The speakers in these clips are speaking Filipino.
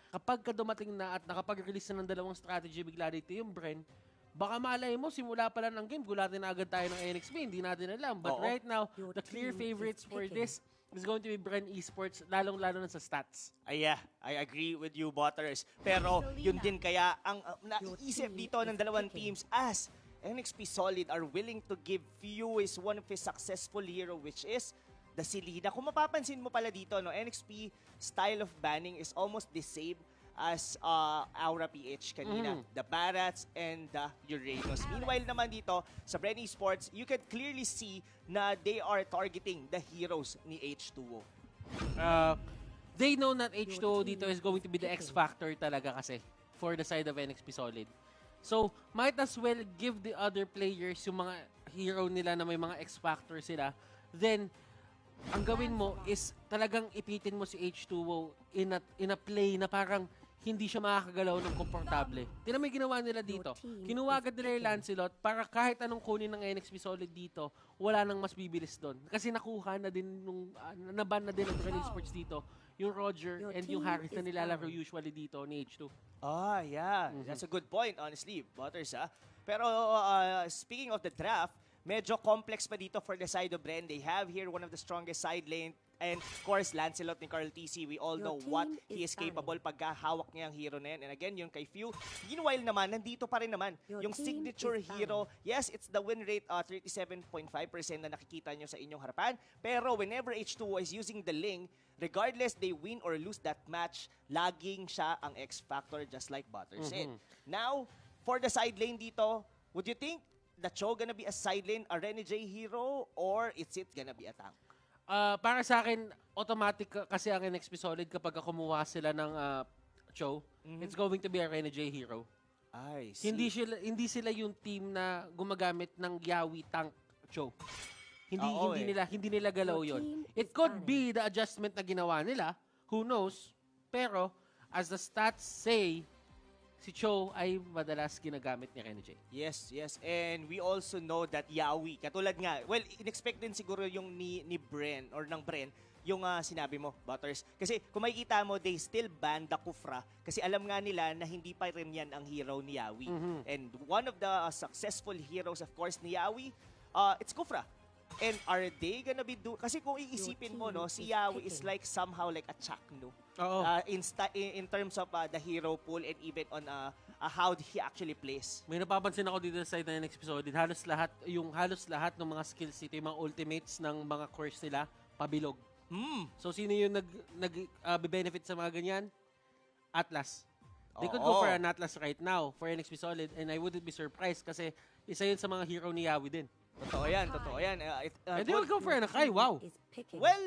kapag ka dumating na at nakapag-release na ng dalawang strategy bigla dito yung Bren, baka malay mo, simula pa lang ng game, gulatin na agad tayo ng NXP, hindi natin alam. But right now, the clear favorites for this is going to be Bren Esports, lalong-lalo na sa stats. Yeah, I agree with you, Butters. Pero yun din kaya ang naisip dito ng dalawang teams as NXP Solid are willing to give Fewis one of his successful hero, which is the Selena. Kung mapapansin mo pala dito, no, NXP style of banning is almost the same as Aura PH kanina. The Barats and the Uranus. Meanwhile naman dito, sa Bren Esports, you can clearly see na they are targeting the heroes ni H2O. They know that H2O dito is going to be the X factor talaga kasi for the side of NXP Solid. So, might as well give the other players yung mga hero nila na may mga X factor sila. Then, ang gawin mo is talagang ipitin mo si H2O in a play na parang hindi siya makakagalaw ng komportable. Tingnan mo yung ginawa nila dito. Kinuha agad nila yung Lancelot para kahit anong kunin ng NXP Solid dito, wala nang mas bibilis doon. Kasi nakuha na din naban na din ng Bren Esports dito yung Roger and yung Harris na nilalaro usually dito ni H2. Yeah. That's a good point, honestly, Butters, Pero speaking of the draft, medyo complex pa dito for the side of Bren. They have here one of the strongest side lane. And of course, Lancelot ni Carl TC, we all know what he is capable pagka hawak niya ang hero na yan. And again, yung kay Few, meanwhile naman, nandito pa rin naman yung signature hero. Yes, it's the win rate, 37.5% na nakikita nyo sa inyong harapan. Pero whenever H2O is using the Ling, regardless they win or lose that match, laging siya ang X-Factor just like Butter said. Now, for the side lane dito, would you think the Cho gonna be a side lane, a Renegade hero, or is it gonna be a tank? Para sa akin, automatic kasi ang NXP Solid kapag kumuha sila ng Cho, it's going to be a Renegade hero. I see. Hindi sila yung team na gumagamit ng Yawi tank Cho. Hindi nila galaw yon. It could be the adjustment na ginawa nila, who knows, pero as the stats say, si Cho ay madalas ginagamit ni Renegade. Yes. And we also know that Yawi, katulad nga, well, in-expect din siguro yung ni Bren or ng Bren, yung sinabi mo, Butters. Kasi kung makikita mo, they still ban the Kufra kasi alam nga nila na hindi pa rin yan ang hero ni Yawi. And one of the successful heroes, of course, ni Yawi, it's Kufra. And are they gonna be kasi kung iisipin mo, no, si Yawi is like somehow like a Chakno. In terms of the hero pool and even on how he actually plays. May napapansin ako dito sa side ng NXP Solid, halos lahat ng mga skills dito, yung mga ultimates ng mga course nila, pabilog. So sino yung nag-benefit sa mga ganyan? Atlas. They could go for an Atlas right now for NXP Solid and I wouldn't be surprised kasi isa yun sa mga hero ni Yawi din. Totoo yan. And they will go for an Akai, wow. Well,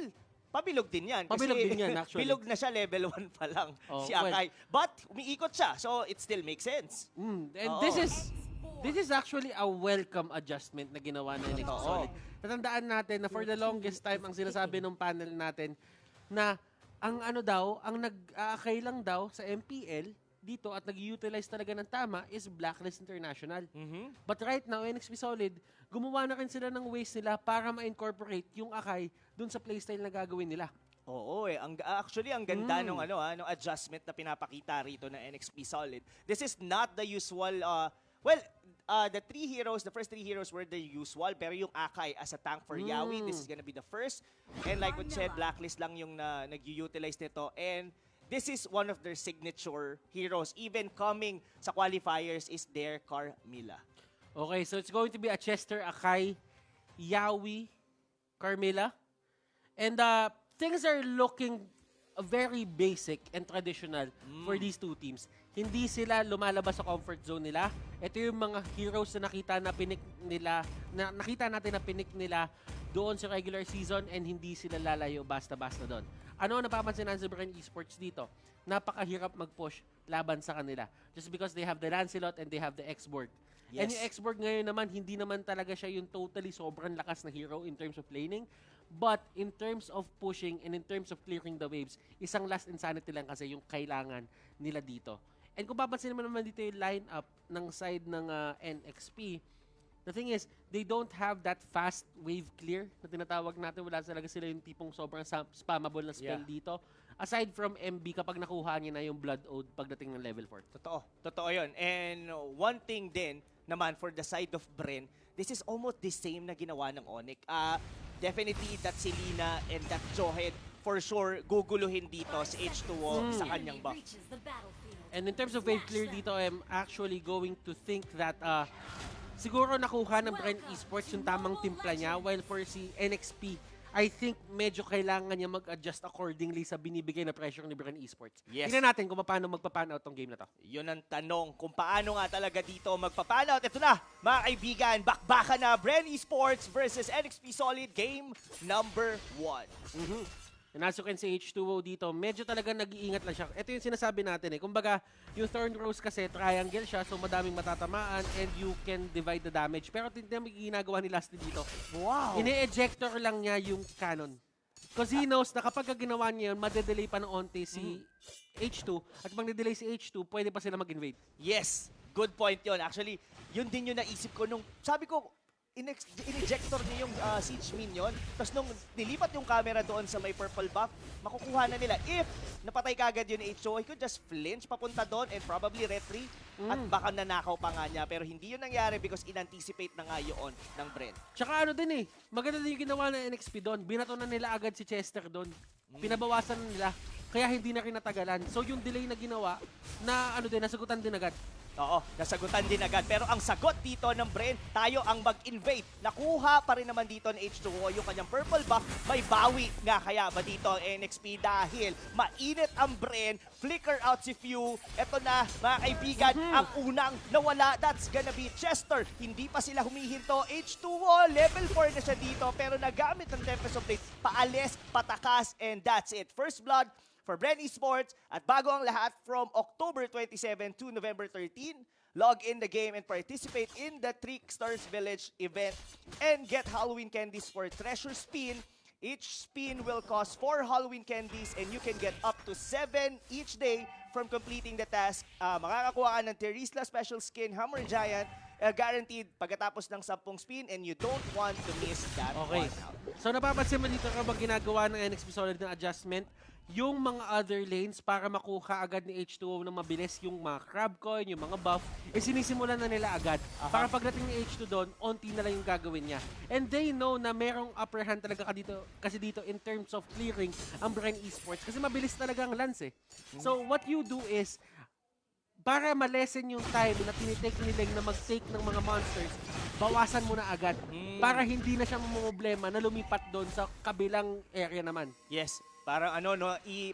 pabilog din yan. Pabilog din yan, actually. Bilog na siya, level 1 pa lang si Akai. But, umiikot siya, so it still makes sense. And this is actually a welcome adjustment na ginawa na NXT Solid. Tatandaan natin na for the longest time, ang sinasabi ng panel natin, na ang nag-aakay lang daw sa MPL, dito at nag-utilize talaga ng tama is Blacklist International. But right now, NXP Solid, gumawa na rin sila ng ways nila para ma-incorporate yung Akai dun sa playstyle na gagawin nila. Actually, ang ganda nung adjustment na pinapakita rito ng NXP Solid. This is not the usual, the first three heroes were the usual, pero yung Akai as a tank for Yawi, this is gonna be the first. And like what said, Blacklist lang yung nag-utilize nito. And this is one of their signature heroes. Even coming sa qualifiers is their Carmilla. Okay, so it's going to be a Chester, Akai, Yawi, Carmilla. And things are looking very basic and traditional for these two teams. Hindi sila lumalabas sa comfort zone nila. Ito yung mga heroes na nakita natin na pinik nila doon sa regular season and hindi sila lalayo basta-basta doon. Ano ang napapansin natin sa Bren Esports dito? Napakahirap mag-push laban sa kanila. Just because they have the Lancelot and they have the X-Borg. Yes. And yung X-Borg ngayon naman, hindi naman talaga siya yung totally sobrang lakas na hero in terms of laning. But in terms of pushing and in terms of clearing the waves, isang last insanity lang kasi yung kailangan nila dito. And kung papansin naman dito yung lineup ng side ng NXP, the thing is, they don't have that fast wave clear na tinatawag natin. Wala talaga sila yung tipong sobrang spammable na spell dito. aside from MB kapag nakuha niya na yung Blood Oath pagdating ng level 4. Totoo yun. And one thing din naman for the side of Bren, this is almost the same na ginawa ng Onyx. Definitely that Selena and that Johead, for sure, guguluhin dito si H2O sa kanyang buff. And in terms of wave clear dito, I'm actually going to think that siguro nakuha ng Bren Esports yung tamang timpla niya, while for si NXP, I think medyo kailangan niya mag-adjust accordingly sa binibigay na pressure ni Bren Esports. Yes. Tingnan natin kung paano magpa-pan out tong game na to. Yun ang tanong, kung paano nga talaga dito magpa-pan out. Ito na, mga kaibigan, bakbakan na Bren Esports versus NXP Solid game number 1. And as you can see, H2O dito, medyo talaga nag-iingat lang siya. Ito yung sinasabi natin Kumbaga, yung Thorn Rose kasi triangle siya, so madaming matatamaan and you can divide the damage. Pero tingnan mo yung ginagawa ni Lasty dito. Wow! Ine-ejector lang niya yung cannon. Because he knows na kapag ginawa niya yun, madedelay pa ng onti si H2. At pag na-delay si H2, pwede pa sila mag-invade. Yes, good point yon. Actually, yun din yung naisip ko nung, sabi ko, in-ejector niya yung siege minion. Tapos nung nilipat yung camera doon sa may purple buff, makukuha na nila. If napatay kagad yun ni H2O, he could just flinch papunta doon and probably retry. At baka nanakaw pa nga niya. Pero hindi yun nangyari because in-anticipate na nga yun ng Bren. Tsaka ano din maganda din yung ginawa ng NXP doon. Binato na nila agad si Chester doon. Pinabawasan na nila. Kaya hindi na rin natagalan. So yung delay na ginawa, na nasagutan din agad. Oo, nasagutan din agad. Pero ang sagot dito ng Bren, tayo ang mag-invade. Nakuha pa rin naman dito ng H2O yung kanyang purple buff. May bawi nga kaya ba dito ang NXP dahil mainit ang Bren. Flicker out si Few. Ito na, mga kaibigan, ang unang nawala. That's gonna be Chester. Hindi pa sila humihinto. H2O, level 4 na siya dito. Pero nagamit ng Tempest of Blade. Paalis, patakas, and that's it. First blood for Bren Esports. At bago ang lahat, from October 27 to November 13, log in the game and participate in the Tricksters Village event and get Halloween candies for Treasure Spin. Each spin will cost 4 Halloween candies and you can get up to 7 each day from completing the task. Makakakuha ka ng Terisla Special Skin Hammer Giant, guaranteed pagkatapos ng 10 spin, and you don't want to miss that one out. So napapansin mo dito kapag ginagawa ng NXP Solid ng adjustment, yung mga other lanes para makuha agad ni H2O ng mabilis yung mga crab coin, yung mga buff, sinisimulan na nila agad. Para pagdating ni H2 doon, onti na lang yung gagawin niya. And they know na merong upper hand talaga kasi dito in terms of clearing ang Bren Esports kasi mabilis talaga ang lance So what you do is, para malesen yung time na tinitake nila na mag-take ng mga monsters, bawasan mo na agad para hindi na siya mamumblema na lumipat doon sa kabilang area naman. Yes. Parang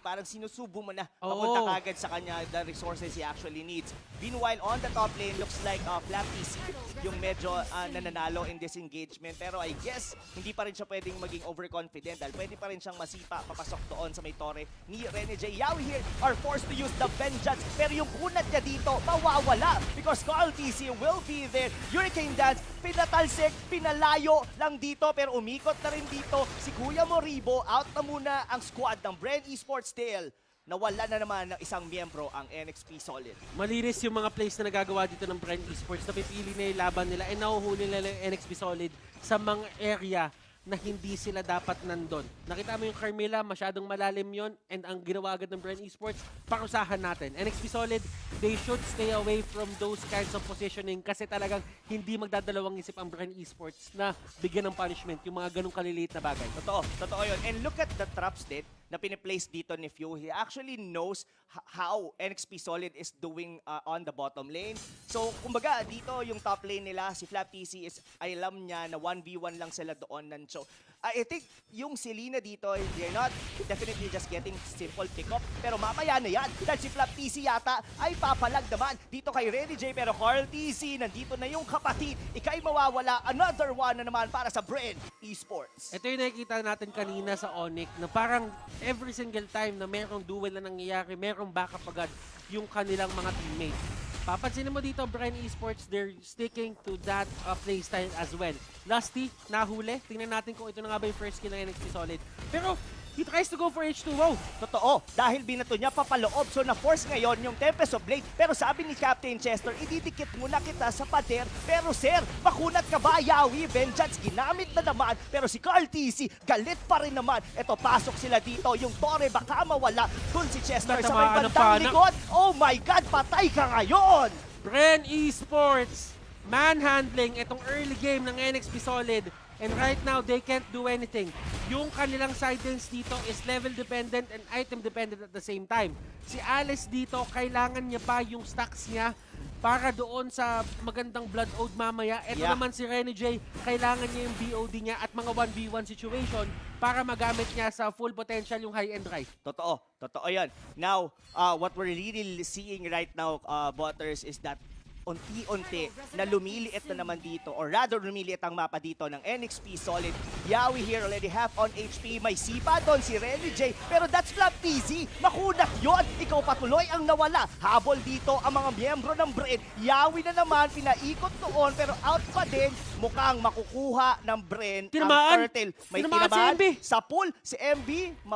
parang sinusubo mo na papunta kagad sa kanya the resources he actually needs. Meanwhile, on the top lane, looks like Flat PC yung medyo nananalo in this engagement. Pero I guess, hindi pa rin siya pwedeng maging overconfident dahil pwede pa rin siyang masipa papasok doon sa may tore ni Rene J. Yawi here are forced to use the vengeance. Pero yung kunat niya dito, mawawala because Carl TC will be there. Hurricane Dance, pinatalsik, pinalayo lang dito pero umikot na rin dito si Kuya Moribo. Out na muna ang squad ng Bren Esports Tail. Nawala na naman ng isang miyembro ang NXP Solid. Malinis yung mga plays na nagagawa dito ng Bren Esports. Napipili na yung laban nila and nahuhuli nila yung NXP Solid sa mga area na hindi sila dapat nandun. Nakita mo yung Carmilla, masyadong malalim yon, and ang ginawa agad ng Bren Esports, parusahan natin. NXP Solid, they should stay away from those kinds of positioning kasi talagang hindi magdadalawang isip ang Bren Esports na bigyan ng punishment yung mga ganong kaliliit na bagay. Totoo yun. And look at the traps din na piniplace dito ni Few. He actually knows how NXP Solid is doing on the bottom lane. So, kumbaga, dito yung top lane nila, si Flap TC is, alam niya na 1v1 lang sila doon. So, I think yung Selena dito, they're not definitely just getting simple pick-up. Pero mamaya na yan. Dahil si Flap TC yata ay papalag naman dito kay Renny J. Pero Carl TC, nandito na yung kapatid. Ika'y mawawala. Another one na naman para sa Bren Esports. Ito yung nakikita natin kanina sa Onyx na parang every single time na merong duel na nangyayari, merong backup agad yung kanilang mga teammates. Papansinin mo dito, Bren Esports, they're sticking to that playstyle as well. Lasty, nahuli. Tingnan natin kung ito na nga ba yung first kill ng NXT Solid. Pero he tries to go for H2O. Totoo, dahil binato niya papaloob. So na-force ngayon yung Tempest of Blade. Pero sabi ni Captain Chester, ididikit muna kita sa pader. Pero sir, makunat ka ba, Yawi? Vengeance, ginamit na naman. Pero si Carl TC, galit pa rin naman. Eto, pasok sila dito. Yung Torre baka mawala. Dun si Chester sa may bandang likod. Oh my God, patay ka ngayon! Bren ESPORTS manhandling itong early game ng NXP Solid. And right now, they can't do anything. Yung kanilang side lanes dito is level dependent and item dependent at the same time. Si Alice dito, kailangan niya pa yung stacks niya para doon sa magandang Blood Ode mamaya. Ito naman si Renny J, kailangan niya yung BOD niya at mga 1v1 situation para magamit niya sa full potential yung high-end right. Totoo. Totoo yan. Now, what we're really seeing right now, Butters, is that unti-unti na lumiliit na naman dito, or rather lumiliit ang mapa dito ng NXP Solid. Yawi here already half on HP. May sipa doon si Renny J, pero that's flap easy. Makunat yon. Ikaw patuloy ang nawala. Habol dito ang mga miyembro ng Bren. Yawi na naman, pinaikot doon, pero out pa din. Mukhang makukuha ng Bren Tinamaan. ang turtle. May Tinamaan tinamaan si MB. sa pool. Si MB,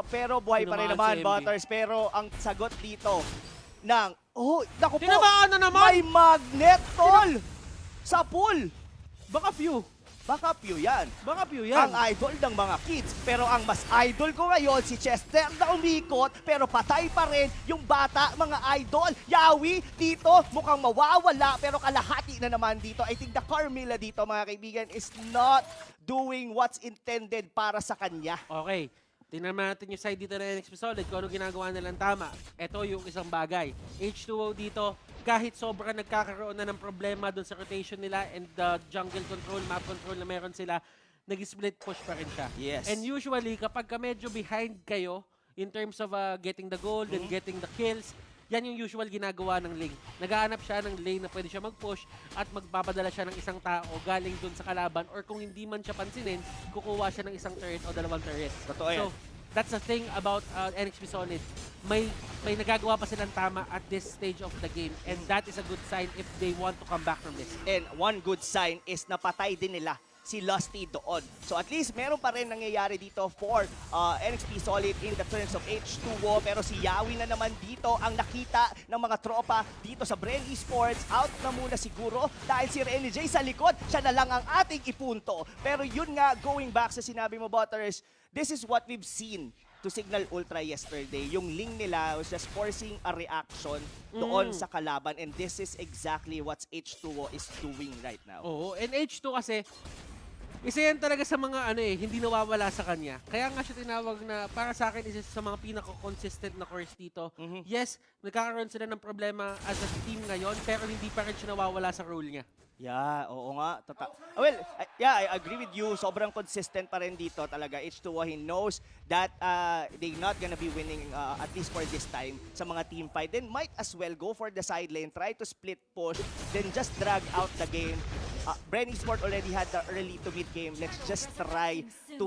pero buhay pa rin Tinamaan naman, si MB. Butters. Pero ang sagot dito ng, oh, naku po, Tinamaan na naman! may magnet, tol! Sa pool! Baka few. Baka few yan. Baka few yan. Ang idol ng mga kids. Pero ang mas idol ko ngayon, si Chester na umikot, pero patay pa rin yung bata, mga idol. Yawi, dito, mukhang mawawala, pero kalahati na naman dito. I think the Carmilla dito, mga kaibigan, is not doing what's intended para sa kanya. Okay. Tingnan natin yung side dito ng NXP Solid kung ano ginagawa nilang tama. Ito yung isang bagay. H2O dito, kahit sobrang nagkakaroon na ng problema doon sa rotation nila and the jungle control, map control na meron sila, nag-split push pa rin siya. Yes. And usually, kapag ka medyo behind kayo in terms of getting the gold and getting the kills, yan yung usual ginagawa ng lane. Naghahanap siya ng lane na pwede siya mag-push at magpapadala siya ng isang tao galing dun sa kalaban, or kung hindi man siya pansinin, kukuha siya ng isang turret o dalawang turret. Totoo yan. So, that's the thing about NXP Solid. May nagagawa pa silang tama at this stage of the game, and that is a good sign if they want to come back from this. And one good sign is napatay din nila si Lusty doon. So at least meron pa rin nangyayari dito for NXP Solid in the terms of H2O. Pero si Yawi na naman dito ang nakita ng mga tropa dito sa Bren Esports. Out na muna siguro dahil si Renny J sa likod, siya na lang ang ating ipunto. Pero yun nga, going back sa sinabi mo, Butters, this is what we've seen to Signal Ultra yesterday. Yung link nila was just forcing a reaction doon sa kalaban, and this is exactly what H2O is doing right now. Oo, and H2 kasi, isa yan talaga sa mga hindi nawawala sa kanya. Kaya nga siya tinawag na, para sa akin, isa sa mga pinaka-consistent na course dito. Yes, nagkakaroon sila ng problema as a team ngayon, pero hindi pa rin siya nawawala sa role niya. Yeah, oo nga. Well, yeah, I agree with you. Sobrang consistent pa rin dito talaga. H2O, he knows that they're not gonna be winning at least for this time sa mga team fight. Then might as well go for the side lane, try to split push, then just drag out the game. Bren Esports already had the early to mid game. Let's just try to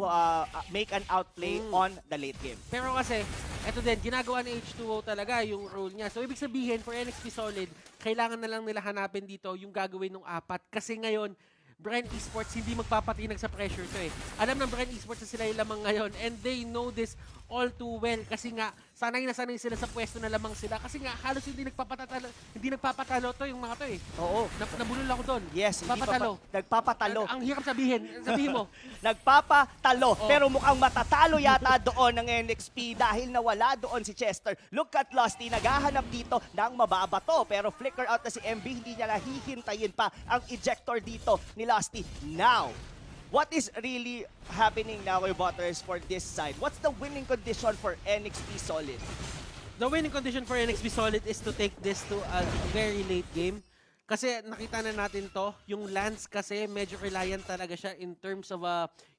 make an outplay on the late game. Pero kasi, eto din, ginagawa ni H2O talaga yung role niya. So, ibig sabihin, for NXP Solid, kailangan na lang nila hanapin dito yung gagawin ng apat. Kasi ngayon, Bren Esports hindi magpapatinag sa pressure to eh. Alam ng Bren Esports na sila yung lamang ngayon, and they know this all too well. Kasi nga, sanay na sanay sila sa pwesto na lamang sila. Kasi nga, halos hindi nagpapatalo to yung mga to eh. Oo. Nabulol ako doon. Yes, Papatalo. Nagpapatalo. Ang hirap sabihin mo. Nagpapatalo. Oh. Pero mukhang matatalo yata doon ng NXP dahil nawala doon si Chester. Look at Lusty, naghahanap dito ng mababato. Pero flicker out na si MB, hindi niya nahihintayin pa ang ejector dito ni Lusty. Now, what is really happening now with Butters for this side? What's the winning condition for NXP Solid? The winning condition for NXP Solid is to take this to a very late game. Kasi nakita na natin to, yung Lance kasi medyo reliant talaga siya in terms of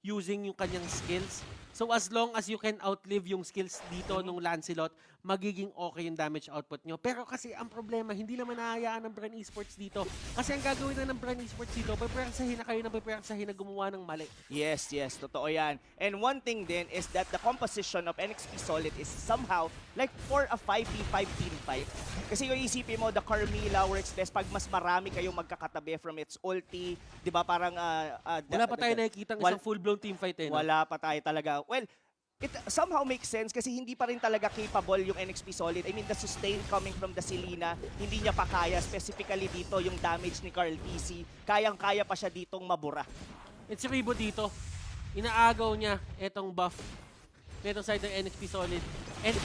using yung kanyang skills. So as long as you can outlive yung skills dito nung Lancelot, magiging okay yung damage output nyo. Pero kasi ang problema, hindi naman nahayaan ng Bren Esports dito. Kasi ang gagawin na ng Bren Esports dito, pagpwersahin na kayo ng pagpwersahin na gumawa ng mali. Yes, yes, totoo yan. And one thing din is that the composition of NXP Solid is somehow like for a 5v5 team fight. Kasi yung isipin mo, the Carmilla works best pag mas marami kayong magkakatabi from its ulti. Di ba parang... wala pa tayo nakikita ng isang full-blown team fight eh. No? Wala pa tayo talaga. Well, It somehow makes sense kasi hindi pa rin talaga capable yung NXP Solid. I mean, the sustain coming from the Selena, hindi niya pa kaya. Specifically dito, yung damage ni Carl TC, kayang-kaya pa siya ditong mabura. It's si Ribo dito. Inaagaw niya itong buff. Itong side ng NXP Solid. And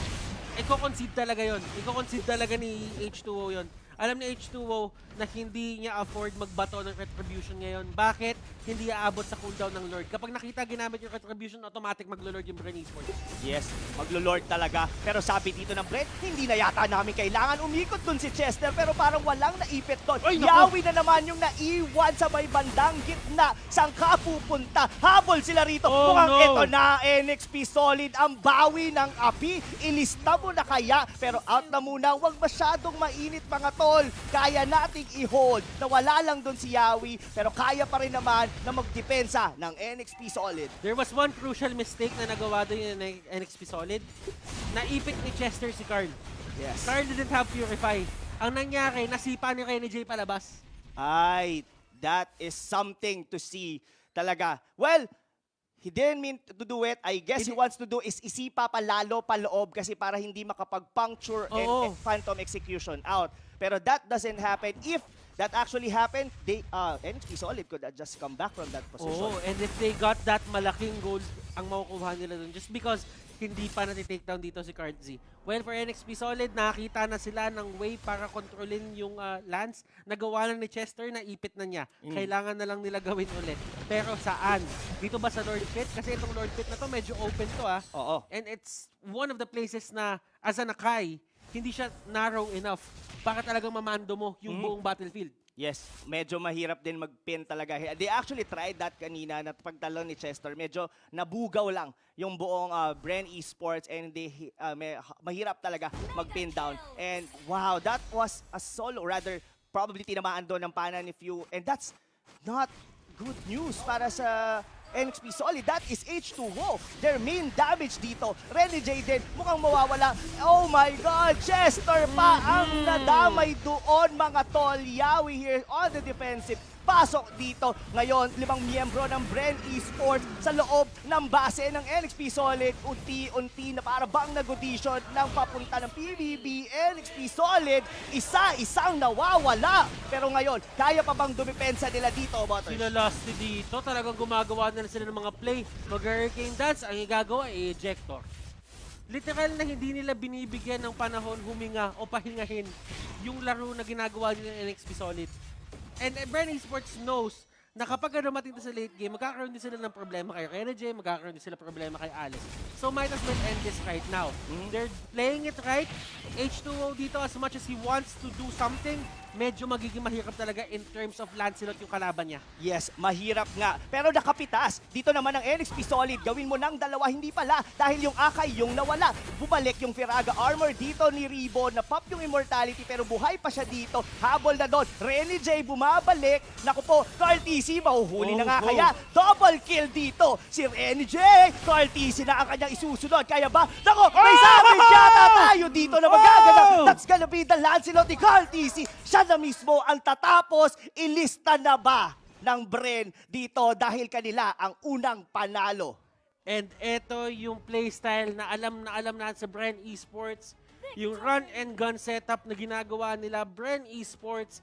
i-concede talaga yun. I-concede talaga ni H2O yun. Alam ni H2O na hindi niya afford magbato ng retribution ngayon. Bakit? Hindi aabot sa cooldown ng Lord. Kapag nakita ginamit yung retribution, automatic maglo-Lord yung Bren Esports. Yes, maglo-Lord talaga. Pero sabi dito ng Bren, hindi na yata namin kailangan umikot dun si Chester pero parang walang naipit doon. Yawi na naman yung naiwan sa may bandang gitna. Saan ka pupunta? Habol sila rito. Oh, Mukhang no. ito na, NXP Solid, ang bawi ng api. Ilista mo na kaya. Pero out na muna, huwag masyadong mainit mga tol. Kaya nating i-hold na wala lang doon si Yawi. Pero kaya pa rin naman na magdepensa ng NXP Solid. There was one crucial mistake na nagawa doon yung NXP Solid. Naipit ni Chester si Carl. Yes. Carl didn't have Purify. Ang nangyari, nasipa ni Renny J palabas. Ay, that is something to see talaga. Well, he didn't mean to do it. I guess he wants to do is isipa pa lalo paloob kasi para hindi makapag-puncture and phantom execution out. Pero that doesn't happen. If that actually happened, they NXP Solid could just come back from that position. Oh, and if they got that malaking gold ang makukuha nila dun just because hindi pa nati-take down dito si Card Z. Well, for NXP Solid, nakita na sila ng way para kontrolin yung Lance. Nagawa lang ni Chester, naipit na niya. Kailangan na lang nila gawin ulit. Pero saan? Dito ba sa Lord Pit? Kasi itong Lord Pit na to, medyo open to Oo. And it's one of the places na, as a Nakai, hindi siya narrow enough para talagang mamando mo yung buong battlefield. Yes, medyo mahirap din mag-pin talaga. They actually tried that kanina na pagtalon ni Chester. Medyo nabugaw lang yung buong Bren Esports and mahirap talaga mag-pin down. And wow, that was a solo. Rather, probably tinamaan doon ng pana ni Few. And that's not good news para sa NXP Solid. That is H2O. Their main damage dito. Renny J din mukhang mawawala. Oh my God! Chester pa ang nadamay doon mga tol. Yawi here on the defensive. Pasok dito. Ngayon, 5 miyembro ng Bren Esports sa loob ng base ng NXP Solid. Unti-unti na para bang nag-audition ng papunta ng PBB. NXP Solid, isa-isang nawawala. Pero ngayon, kaya pa bang dumipensa nila dito, Butters? Sila lasty dito, talagang gumagawa na sila ng mga play. Mag-hurricane dance, ang igagawa ay ejector. Literal na hindi nila binibigyan ng panahon huminga o pahingahin yung laro na ginagawa nila ng NXP Solid. And Bren Esports knows na kapag dumating sa late game, magkakaroon din sila ng problema kay Renny J, magkakaroon din sila problema kay Alice. So might as well end this right now. They're playing it right. H2O dito, as much as he wants to do something, medyo magiging mahirap talaga in terms of Lancelot yung kalaban niya. Yes, mahirap nga. Pero nakapitas. Dito naman ang NXP Solid. Gawin mo ng dalawa, hindi pala. Dahil yung Akay yung nawala. Bumalik yung Firaga armor dito ni Ribo. Na-pop yung immortality pero buhay pa siya dito. Habol na doon. Renny J bumabalik. Naku po, Carl TC mahuhuli na nga kaya. Double kill dito. Si Renny J. Carl TC na ang kanyang isusunod. Kaya ba? Naku, may savage yata tayo dito na magaganap. That's gonna be the Lancelot ni Carl TC. Siya na mismo ang tatapos. Ilista na ba ng Bren dito dahil kanila ang unang panalo? And ito yung playstyle na alam natin sa Bren Esports. Yung run and gun setup na ginagawa nila, Bren Esports,